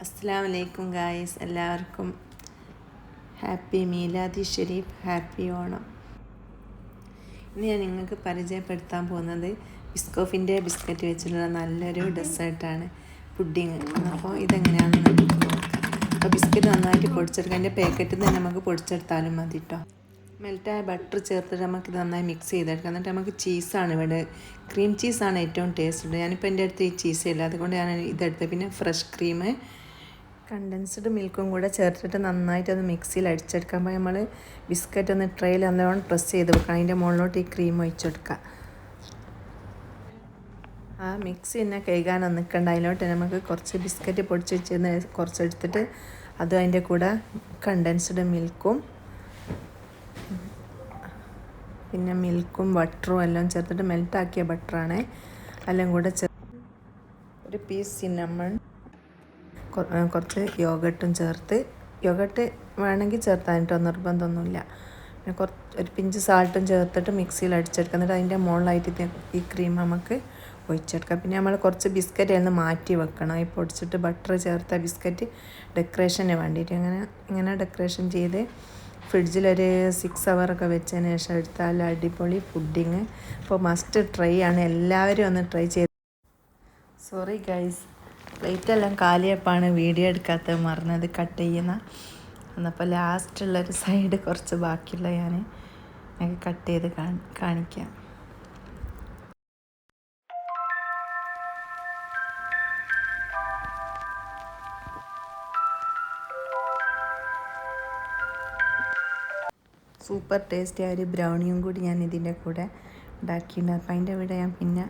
അസ്സലാമു അലൈക്കും ഗായ്സ്, എല്ലാവർക്കും ഹാപ്പി മീലാദി ഷെരീഫ്, ഹാപ്പി ഓണം. ഇന്ന് ഞാൻ നിങ്ങൾക്ക് പരിചയപ്പെടുത്താൻ പോകുന്നത് ബിസ്കോഫിൻ്റെ ബിസ്ക്കറ്റ് വെച്ചിട്ടുള്ള നല്ലൊരു ഡെസേർട്ടാണ്, പുഡിങ്. അപ്പോൾ ഇതെങ്ങനെയാണെന്ന് നമുക്ക് നോക്കാം. അപ്പോൾ ബിസ്ക്കറ്റ് നന്നായിട്ട് പൊടിച്ചെടുക്കാം. അതിൻ്റെ പാക്കറ്റിൽ നിന്ന് നമുക്ക് പൊടിച്ചെടുത്താലും മതി കേട്ടോ. മെൽറ്റായ ബട്ടർ ചേർത്തിട്ട് നമുക്ക് നന്നായി മിക്സ് ചെയ്തെടുക്കാം. എന്നിട്ട് നമുക്ക് ചീസാണ് ഇവിടെ, ക്രീം ചീസാണ് ഏറ്റവും ടേസ്റ്റ്. ഞാനിപ്പോൾ എൻ്റെ അടുത്ത് ഈ ചീസ് ഇല്ല, അതുകൊണ്ട് ഞാൻ ഇതെടുത്ത്. പിന്നെ ഫ്രഷ് ക്രീം, കണ്ടൻസ്ഡ് മിൽക്കും കൂടെ ചേർത്തിട്ട് നന്നായിട്ട് അത് മിക്സിയിൽ അടിച്ചെടുക്കുമ്പോൾ നമ്മൾ ബിസ്ക്കറ്റ് ഒന്ന് ട്രെയിൽ നല്ലോണം പ്രസ് ചെയ്ത് വെക്കണം. അതിൻ്റെ മുകളിലോട്ട് ഈ ക്രീം ഒഴിച്ചെടുക്കുക. ആ മിക്സി തന്നെ കഴുകാനൊന്നും നിൽക്കണ്ട. അതിലോട്ട് നമുക്ക് കുറച്ച് ബിസ്ക്കറ്റ് പൊടിച്ച് വെച്ചിരുന്ന് കുറച്ചെടുത്തിട്ട് അതും അതിൻ്റെ കൂടെ കണ്ടൻസ്ഡ് മിൽക്കും പിന്നെ മിൽക്കും ബട്ടറും എല്ലാം ചേർത്തിട്ട് മെൽറ്റാക്കിയ ബട്ടറാണ് എല്ലാം കൂടെ ഒരു പീസ് സിന്നമൺ, കുറച്ച് യോഗട്ടും ചേർത്ത്, യോഗട്ട് വേണമെങ്കിൽ ചേർത്താൻ കേട്ടോ, നിർബന്ധമൊന്നുമില്ല. പിന്നെ ഒരു പിഞ്ച് സാൾട്ടും ചേർത്തിട്ട് മിക്സിയിൽ അടിച്ചെടുക്കുക. എന്നിട്ട് അതിൻ്റെ മുകളിലായിട്ട് ഈ ക്രീം നമുക്ക് ഒഴിച്ചെടുക്കാം. പിന്നെ നമ്മൾ കുറച്ച് ബിസ്ക്കറ്റ് അതിൽ നിന്ന് മാറ്റി വെക്കണം. ഈ പൊടിച്ചിട്ട് ബട്ടർ ചേർത്ത ബിസ്ക്കറ്റ് ഡെക്കറേഷന് വേണ്ടിയിട്ട് ഇങ്ങനെ ഡെക്കറേഷൻ ചെയ്ത് ഫ്രിഡ്ജിലൊരു 6 hours വെച്ചതിന് ശേഷം എടുത്താൽ അടിപൊളി പുഡിങ്. അപ്പോൾ മസ്റ്റ് ട്രൈ ആണ്, എല്ലാവരും ഒന്ന് ട്രൈ ചെയ്ത്. സോറി ഗൈസ്, പ്ലേറ്റെല്ലാം കാലിയപ്പാണ് വീഡിയോ എടുക്കാത്ത മറന്നത് കട്ട് ചെയ്യുന്ന. എന്നപ്പോൾ ലാസ്റ്റുള്ളൊരു സൈഡ് കുറച്ച് ബാക്കിയുള്ള ഞാൻ കട്ട് ചെയ്ത് കാണിക്കാം. സൂപ്പർ ടേസ്റ്റി ആയ ഒരു ബ്രൗണിയും കൂടി ഞാൻ ഇതിൻ്റെ കൂടെ ഉണ്ടാക്കിയിട്ടുണ്ട്. അപ്പം അതിൻ്റെ കൂടെ ഞാൻ പിന്നെ